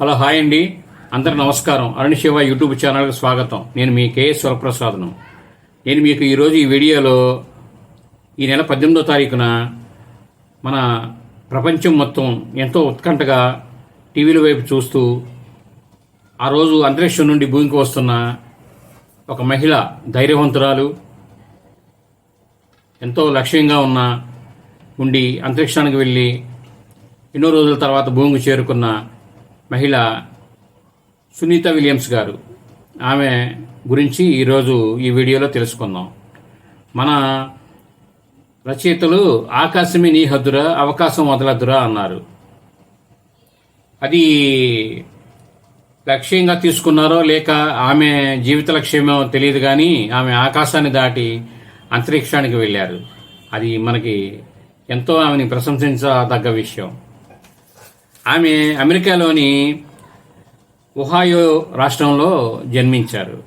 Hello hi అండి, అందరికి నమస్కారం. అరుణ్ శివ యూట్యూబ్ ఛానల్కి స్వాగతం. నేను మీ కేఎస్ వరప్రసాద్ను. నేను మీకు ఈరోజు ఈ వీడియోలో ఈ నెల 18వ తారీఖున మన ప్రపంచం మొత్తం ఎంతో ఉత్కంఠగా టీవీల వైపు చూస్తూ ఆ రోజు అంతరిక్షం నుండి భూమికి వస్తున్న ఒక మహిళ, ధైర్యవంతురాలు, ఎంతో లక్ష్యంగా ఉండి అంతరిక్షానికి వెళ్ళి ఎన్నో రోజుల తర్వాత భూమికి చేరుకున్న మహిళ సునీత విలియమ్స్ గారు. ఆమె గురించి ఈరోజు ఈ వీడియోలో తెలుసుకుందాం. మన రచయితలు ఆకాశమే నీ హద్దురా, అవకాశం వదలద్దురా అన్నారు. అది లక్ష్యంగా తీసుకున్నారో లేక ఆమె జీవిత లక్ష్యమో తెలియదు, కానీ ఆమె ఆకాశాన్ని దాటి అంతరిక్షానికి వెళ్ళారు. అది మనకి ఎంతో ఆమెని ప్రశంసించదగ్గ విషయం. ఆమె అమెరికాలోని ఒహాయో రాష్ట్రంలో జన్మించారు.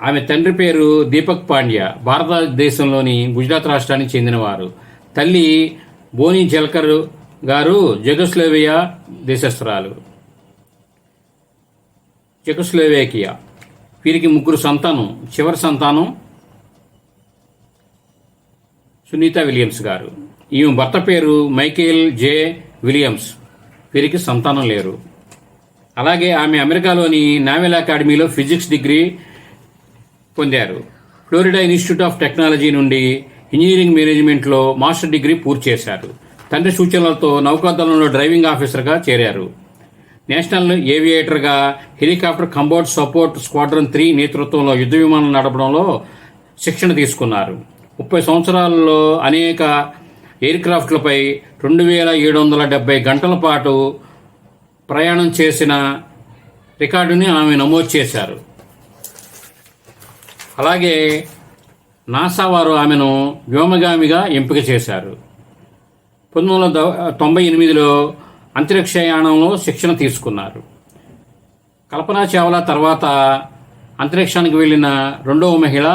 ఆమె తండ్రి పేరు దీపక్ పాండ్య, భారతదేశంలోని గుజరాత్ రాష్ట్రానికి చెందినవారు. తల్లి బోని జల్కర్ గారు జెకోస్లోవేకియా దేశస్థురాలు. చెకోస్లోవేకియా. వీరికి ముగ్గురు సంతానం. చివరి సంతానం సునీత విలియమ్స్ గారు. ఈమె భర్త పేరు మైకేల్ జే విలియమ్స్. వీరికి సంతానం లేరు. అలాగే ఆమె అమెరికాలోని నావెల్ అకాడమీలో ఫిజిక్స్ డిగ్రీ పొందారు. ఫ్లోరిడా ఇన్స్టిట్యూట్ ఆఫ్ టెక్నాలజీ నుండి ఇంజనీరింగ్ మేనేజ్మెంట్లో మాస్టర్ డిగ్రీ పూర్తి చేశారు. తండ్రి సూచనలతో నౌకాదళంలో డ్రైవింగ్ ఆఫీసర్గా చేరారు. నేషనల్ ఏవియేటర్గా హెలికాప్టర్ కంబోట్ సపోర్ట్ స్క్వాడ్రన్ 3 నేతృత్వంలో యుద్ధ విమానం నడపడంలో శిక్షణ తీసుకున్నారు. 30 సంవత్సరాలలో అనేక ఎయిర్ క్రాఫ్ట్లపై 2770 గంటల పాటు ప్రయాణం చేసిన రికార్డుని ఆమె నమోదు చేశారు. అలాగే నాసా వారు ఆమెను వ్యోమగామిగా ఎంపిక చేశారు. 1998లో అంతరిక్షయానంలో శిక్షణ తీసుకున్నారు. కల్పనా చావ్లా తర్వాత అంతరిక్షానికి వెళ్ళిన రెండవ మహిళ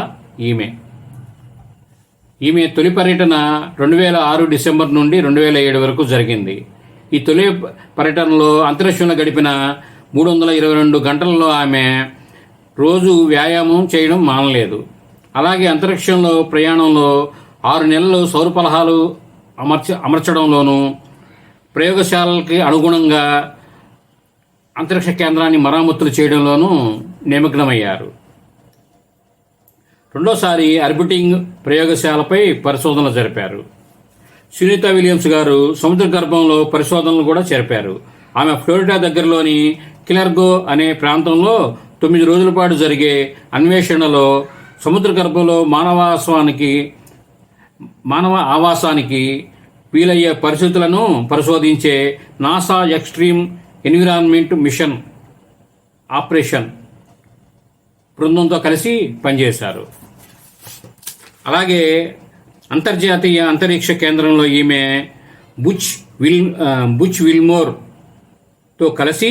ఈమె తొలి పర్యటన 2006 డిసెంబర్ నుండి 2007 వరకు జరిగింది. ఈ తొలి పర్యటనలో అంతరిక్షంలో గడిపిన 322 గంటలలో ఆమె రోజు వ్యాయామం చేయడం మానలేదు. అలాగే అంతరిక్షంలో ప్రయాణంలో 6 నెలలు సౌర ఫలహాలు అమర్చడంలోనూ, ప్రయోగశాలకి అనుగుణంగా అంతరిక్ష కేంద్రాన్ని మరామతులు చేయడంలోనూ నిమగ్నమయ్యారు. రెండోసారి ఆర్బిటింగ్ ప్రయోగశాలపై పరిశోధనలు జరిపారు. సునీత విలియమ్స్ గారు సముద్ర గర్భంలో పరిశోధనలు కూడా జరిపారు. ఆమె ఫ్లోరిడా దగ్గరలోని కిలర్గో అనే ప్రాంతంలో 9 రోజుల పాటు జరిగే అన్వేషణలో సముద్ర గర్భంలో మానవ ఆవాసానికి వీలయ్యే పరిస్థితులను పరిశోధించే NASA extreme environment mission operation బృందంతో కలిసి పనిచేశారు. అలాగే అంతర్జాతీయ అంతరిక్ష కేంద్రంలో ఈమె బుచ్ విల్మోర్తో కలిసి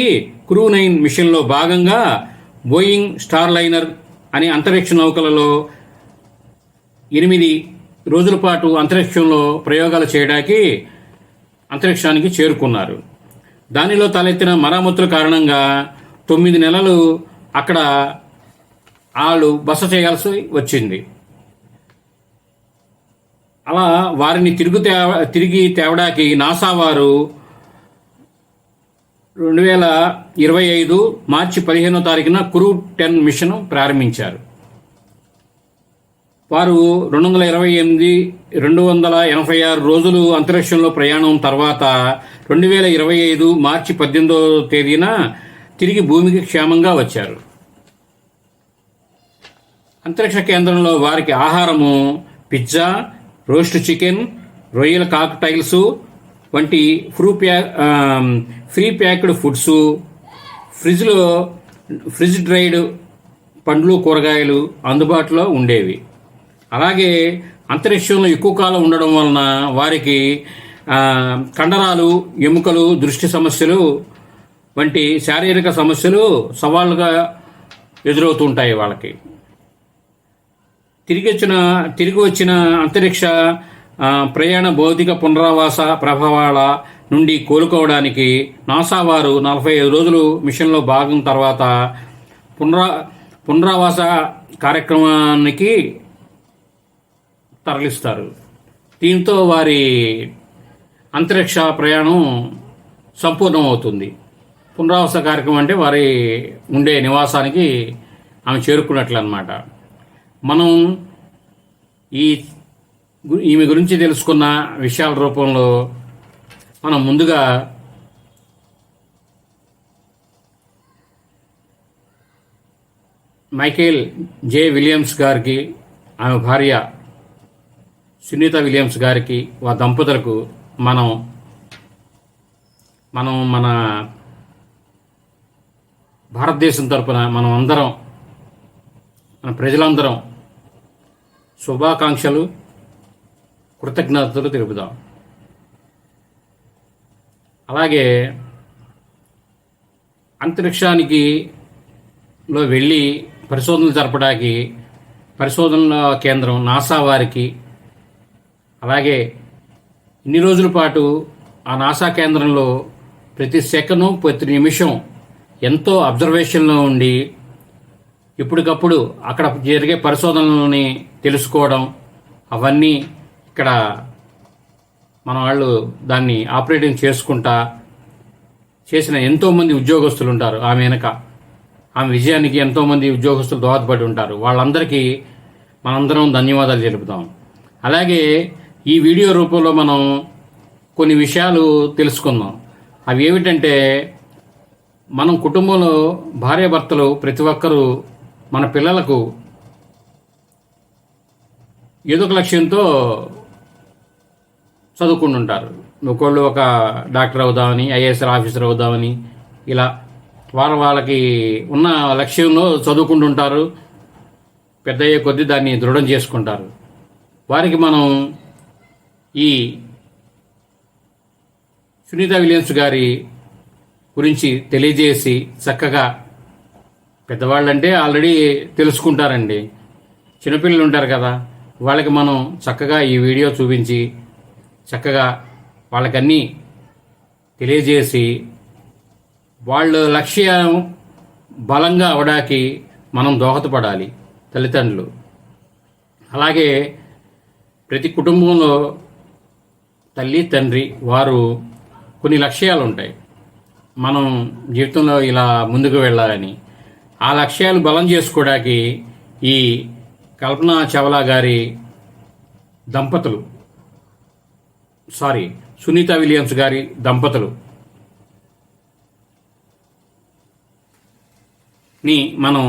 క్రూ 9 మిషన్లో భాగంగా బోయింగ్ స్టార్లైనర్ అనే అంతరిక్ష నౌకలలో 8 రోజుల పాటు అంతరిక్షంలో ప్రయోగాలు చేయడానికి అంతరిక్షానికి చేరుకున్నారు. దానిలో తలెత్తిన మరామతుల కారణంగా 9 నెలలు అక్కడ వాళ్ళు బస చేయాల్సి వచ్చింది. అలా వారిని తిరిగి తేవడానికి నాసా వారు 2025 మార్చి 15వ తారీఖున క్రూ 10 మిషన్ ప్రారంభించారు. వారు 286 రోజులు అంతరిక్షంలో ప్రయాణం తర్వాత 2025 మార్చి 18వ తేదీన తిరిగి భూమికి క్షేమంగా వచ్చారు. అంతరిక్ష కేంద్రంలో వారికి ఆహారము పిజ్జా, రోస్ట్ చికెన్, రొయ్యల కాక్టైల్స్ వంటి free packed foods, fridge dried పండ్లు, కూరగాయలు అందుబాటులో ఉండేవి. అలాగే అంతరిక్షంలో ఎక్కువ కాలం ఉండడం వలన వారికి కండరాలు, ఎముకలు, దృష్టి సమస్యలు వంటి శారీరక సమస్యలు సవాళ్ళుగా ఎదురవుతుంటాయి వాళ్ళకి. తిరిగి వచ్చిన అంతరిక్ష ప్రయాణ భౌతిక పునరావాస ప్రభావాల నుండి కోలుకోవడానికి నాసా వారు 45 రోజులు మిషన్లో భాగం తర్వాత పునరావాస కార్యక్రమానికి తరలిస్తారు. దీంతో వారి అంతరిక్ష ప్రయాణం సంపూర్ణమవుతుంది. పునరావాస కార్యక్రమం అంటే వారి ఉండే నివాసానికి ఆమె చేరుకున్నట్లు అన్నమాట. మనం ఈమె గురించి తెలుసుకున్న విషయాల రూపంలో మనం ముందుగా మైకేల్ జే విలియమ్స్ గారికి, ఆమె భార్య సునీత విలియమ్స్ గారికి, వారి దంపతులకు మనం మన భారతదేశం తరపున మన ప్రజలందరం శుభాకాంక్షలు, కృతజ్ఞతలు తెలుపుదాం. అలాగే అంతరిక్షానికి వెళ్ళి పరిశోధనలు జరపడానికి పరిశోధనల కేంద్రం నాసా వారికి, అలాగే ఇన్ని రోజుల పాటు ఆ నాసా కేంద్రంలో ప్రతి సెకను ప్రతి నిమిషం ఎంతో అబ్జర్వేషన్లో ఉండి ఇప్పటికప్పుడు అక్కడ జరిగే పరిశోధనలని తెలుసుకోవడం, అవన్నీ ఇక్కడ మన వాళ్ళు దాన్ని ఆపరేటింగ్ చేసుకుంటా చేసిన ఎంతోమంది ఉద్యోగస్తులు ఉంటారు. ఆమె విజయానికి ఎంతోమంది ఉద్యోగస్తులు దోహదపడి ఉంటారు. వాళ్ళందరికీ మనందరం ధన్యవాదాలు తెలుపుతాం. అలాగే ఈ వీడియో రూపంలో మనం కొన్ని విషయాలు తెలుసుకుందాం. అవి ఏమిటంటే, మనం కుటుంబంలో భార్యాభర్తలు ప్రతి ఒక్కరూ మన పిల్లలకు ఏదో ఒక లక్ష్యంతో చదువుకుంటుంటారు. ఒకళ్ళు ఒక డాక్టర్ అవుదామని, ఐఏఎస్ ఆఫీసర్ అవుదామని, ఇలా వాళ్ళకి ఉన్న లక్ష్యంలో చదువుకుంటుంటారు. పెద్ద అయ్యే కొద్దీ దాన్ని దృఢం చేసుకుంటారు. వారికి మనం ఈ సునీత విలియమ్స్ గారి గురించి తెలియజేసి చక్కగా, పెద్దవాళ్ళంటే ఆల్రెడీ తెలుసుకుంటారండి, చిన్నపిల్లలు ఉంటారు కదా, వాళ్ళకి మనం చక్కగా ఈ వీడియో చూపించి చక్కగా వాళ్ళకన్నీ తెలియజేసి వాళ్ళ లక్ష్యం బలంగా అవడానికి మనం దోహదపడాలి తల్లిదండ్రులు. అలాగే ప్రతి కుటుంబంలో తల్లి తండ్రి వారు కొన్ని లక్ష్యాలు ఉంటాయి, మనం జీవితంలో ఇలా ముందుకు వెళ్ళాలని. ఆ లక్ష్యాలు బలం చేసుకోవడానికి ఈ కల్పనా చావ్లా గారి దంపతులు, సునీత విలియమ్స్ గారి దంపతులు ని మనం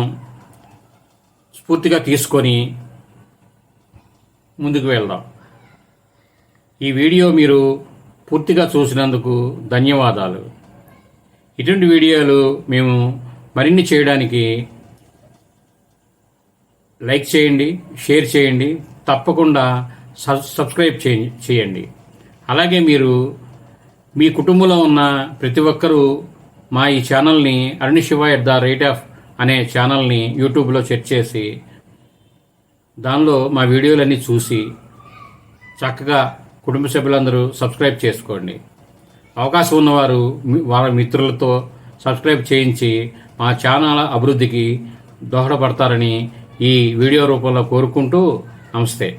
స్ఫూర్తిగా తీసుకొని ముందుకు వెళ్దాం. ఈ వీడియో మీరు పూర్తిగా చూసినందుకు ధన్యవాదాలు. ఇటువంటి వీడియోలు మేము మరిన్ని చేయడానికి లైక్ చేయండి, షేర్ చేయండి, తప్పకుండా సబ్స్క్రైబ్ చేయండి. అలాగే మీరు మీ కుటుంబంలో ఉన్న ప్రతి ఒక్కరూ మా ఈ ఛానల్ని arunishivai@ అనే ఛానల్ని యూట్యూబ్లో సెర్చ్ చేసి దానిలో మా వీడియోలన్నీ చూసి చక్కగా కుటుంబ సభ్యులందరూ సబ్స్క్రైబ్ చేసుకోండి. అవకాశం ఉన్నవారు వాళ్ళ మిత్రులతో సబ్స్క్రైబ్ చేయించి మా ఛానల్ అభివృద్ధికి దోహదపడతారని ఈ వీడియో రూపంలో కోరుకుంటూ నమస్తే.